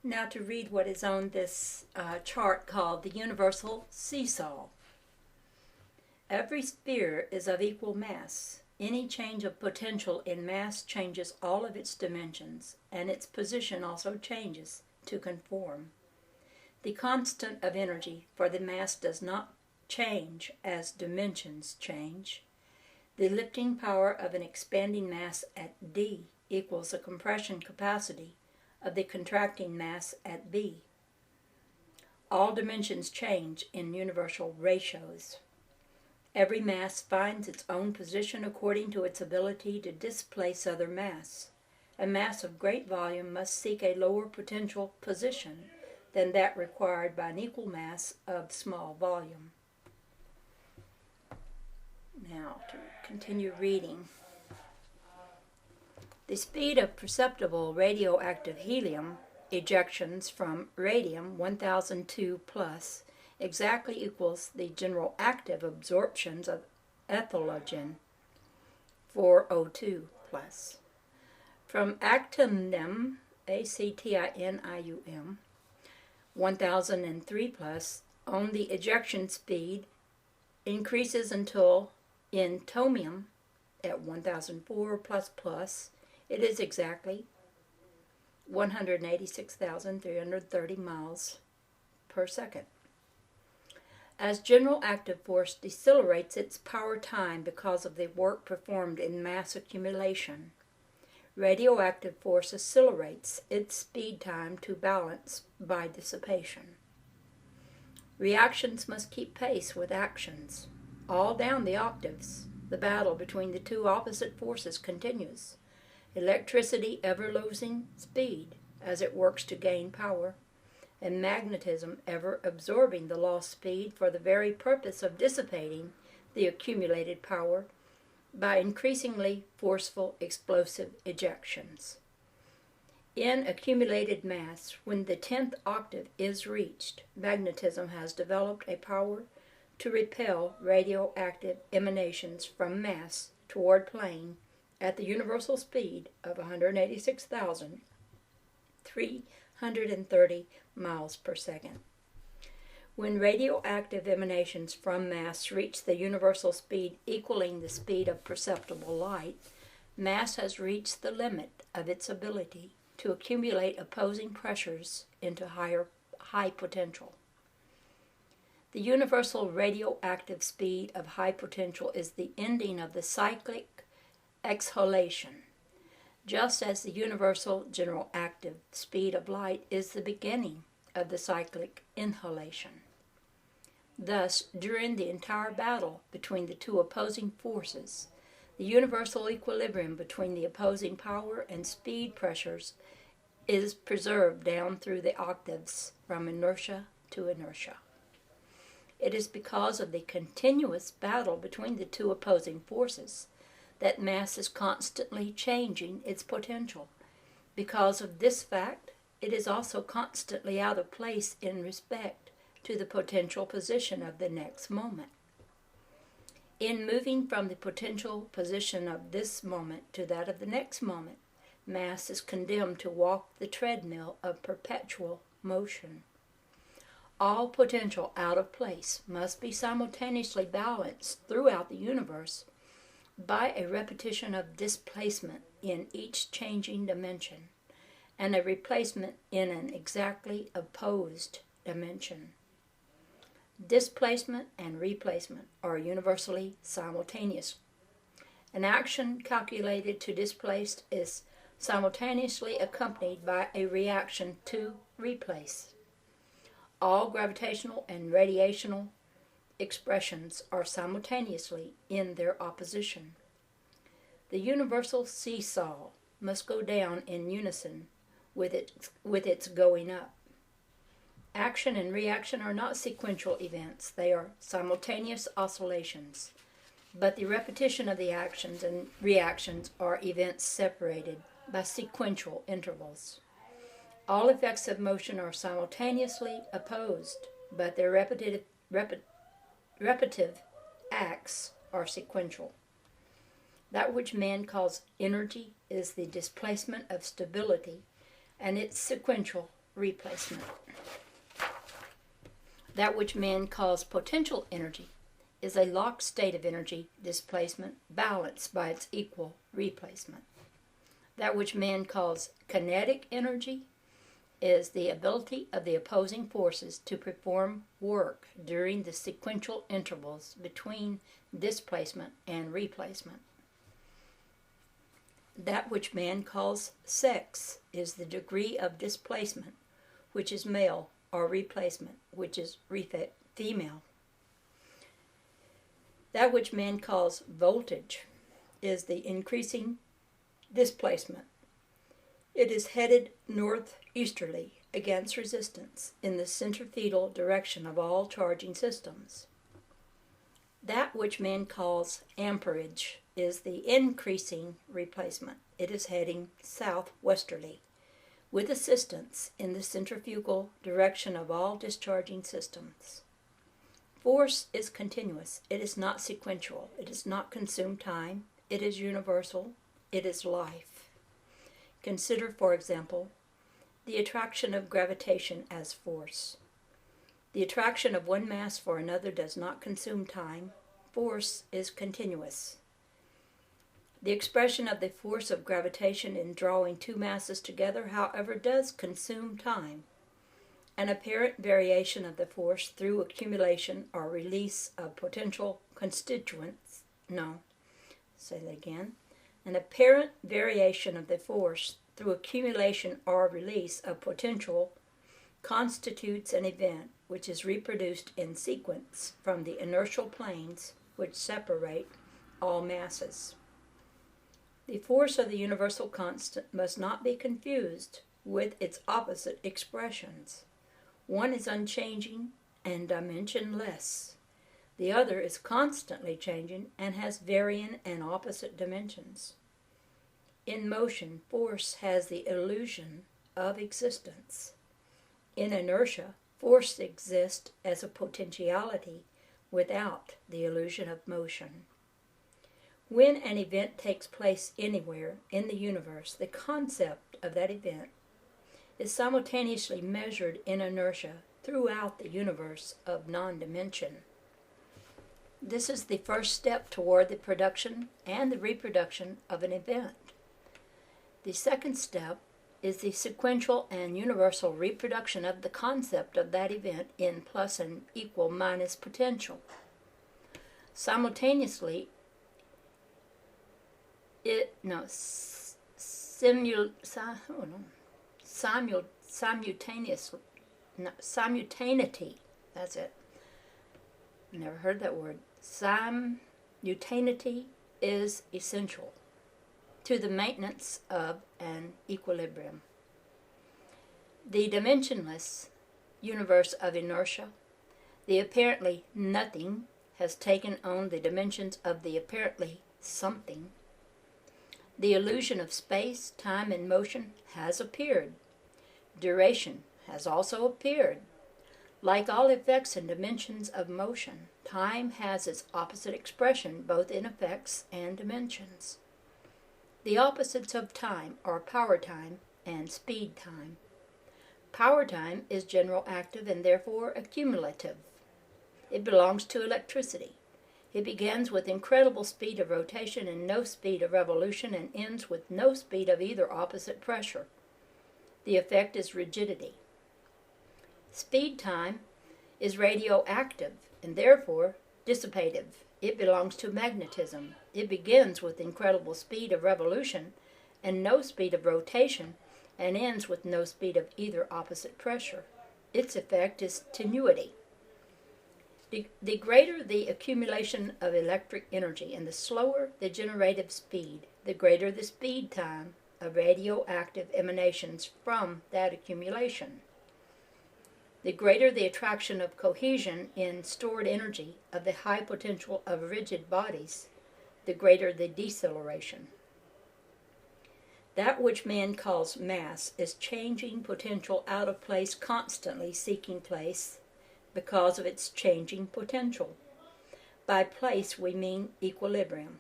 Now to read what is on this chart called the universal seesaw. Every sphere is of equal mass. Any change of potential in mass changes all of its dimensions, and its position also changes to conform. The constant of energy for the mass does not change as dimensions change. The lifting power of an expanding mass at D equals the compression capacity of the contracting mass at B. All dimensions change in universal ratios. Every mass finds its own position according to its ability to displace other mass. A mass of great volume must seek a lower potential position than that required by an equal mass of small volume. Now, to continue reading. The speed of perceptible radioactive helium ejections from radium-1002 plus exactly equals the general active absorptions of ethalogen 402 plus. From actinium, actinium, 1003 plus, on the ejection speed increases until in tomium at 1004 plus, it is exactly 186,330 miles per second. As general active force decelerates its power time because of the work performed in mass accumulation, radioactive force accelerates its speed time to balance by dissipation. Reactions must keep pace with actions. All down the octaves, the battle between the two opposite forces continues. Electricity ever losing speed as it works to gain power, and magnetism ever absorbing the lost speed for the very purpose of dissipating the accumulated power by increasingly forceful explosive ejections. In accumulated mass, when the 10th octave is reached, magnetism has developed a power to repel radioactive emanations from mass toward plane at the universal speed of 186,330 miles per second. When radioactive emanations from mass reach the universal speed equaling the speed of perceptible light, mass has reached the limit of its ability to accumulate opposing pressures into high potential. The universal radioactive speed of high potential is the ending of the cyclic exhalation, just as the universal general active speed of light is the beginning of the cyclic inhalation. Thus, during the entire battle between the two opposing forces, the universal equilibrium between the opposing power and speed pressures is preserved down through the octaves from inertia to inertia. It is because of the continuous battle between the two opposing forces that mass is constantly changing its potential. Because of this fact, it is also constantly out of place in respect to the potential position of the next moment. In moving from the potential position of this moment to that of the next moment, mass is condemned to walk the treadmill of perpetual motion. All potential out of place must be simultaneously balanced throughout the universe by a repetition of displacement in each changing dimension and a replacement in an exactly opposed dimension. Displacement and replacement are universally simultaneous. An action calculated to displace is simultaneously accompanied by a reaction to replace. All gravitational and radiational expressions are simultaneously in their opposition. The universal seesaw must go down in unison with its going up. Action and reaction are not sequential events, they are simultaneous oscillations, but the repetition of the actions and reactions are events separated by sequential intervals. All effects of motion are simultaneously opposed, but their repetitive acts are sequential. That which man calls energy is the displacement of stability, and its sequential replacement. That which man calls potential energy is a locked state of energy displacement balanced by its equal replacement. That which man calls kinetic energy is the ability of the opposing forces to perform work during the sequential intervals between displacement and replacement. That which man calls sex is the degree of displacement, which is male, or replacement, which is female. That which man calls voltage is the increasing displacement. It is headed northeasterly against resistance in the centrifugal direction of all charging systems. That which man calls amperage is the increasing replacement. It is heading southwesterly with assistance in the centrifugal direction of all discharging systems. Force is continuous. It is not sequential. It does not consume time. It is universal. It is life. Consider, for example, the attraction of gravitation as force. The attraction of one mass for another does not consume time. Force is continuous. The expression of the force of gravitation in drawing two masses together, however, does consume time. An apparent variation of the force through accumulation or release of potential constituents, an apparent variation of the force through accumulation or release of potential constitutes an event which is reproduced in sequence from the inertial planes which separate all masses. The force of the universal constant must not be confused with its opposite expressions. One is unchanging and dimensionless. The other is constantly changing and has varying and opposite dimensions. In motion, force has the illusion of existence. In inertia, force exists as a potentiality without the illusion of motion. When an event takes place anywhere in the universe, the concept of that event is simultaneously measured in inertia throughout the universe of non-dimension. This is the first step toward the production and the reproduction of an event. The second step is the sequential and universal reproduction of the concept of that event in plus and equal minus potential. Simultaneously, simultaneity, that's it. Never heard that word. Simultaneity is essential to the maintenance of an equilibrium. The dimensionless universe of inertia, the apparently nothing, has taken on the dimensions of the apparently something. The illusion of space, time, and motion has appeared. Duration has also appeared. Like all effects and dimensions of motion, time has its opposite expression both in effects and dimensions. The opposites of time are power time and speed time. Power time is general active and therefore accumulative. It belongs to electricity. It begins with incredible speed of rotation and no speed of revolution and ends with no speed of either opposite pressure. The effect is rigidity. Speed time is radioactive and therefore dissipative. It belongs to magnetism. It begins with incredible speed of revolution and no speed of rotation and ends with no speed of either opposite pressure. Its effect is tenuity. The greater the accumulation of electric energy and the slower the generative speed, the greater the speed time of radioactive emanations from that accumulation. The greater the attraction of cohesion in stored energy of the high potential of rigid bodies, the greater the deceleration. That which man calls mass is changing potential out of place, constantly seeking place because of its changing potential. By place we mean equilibrium.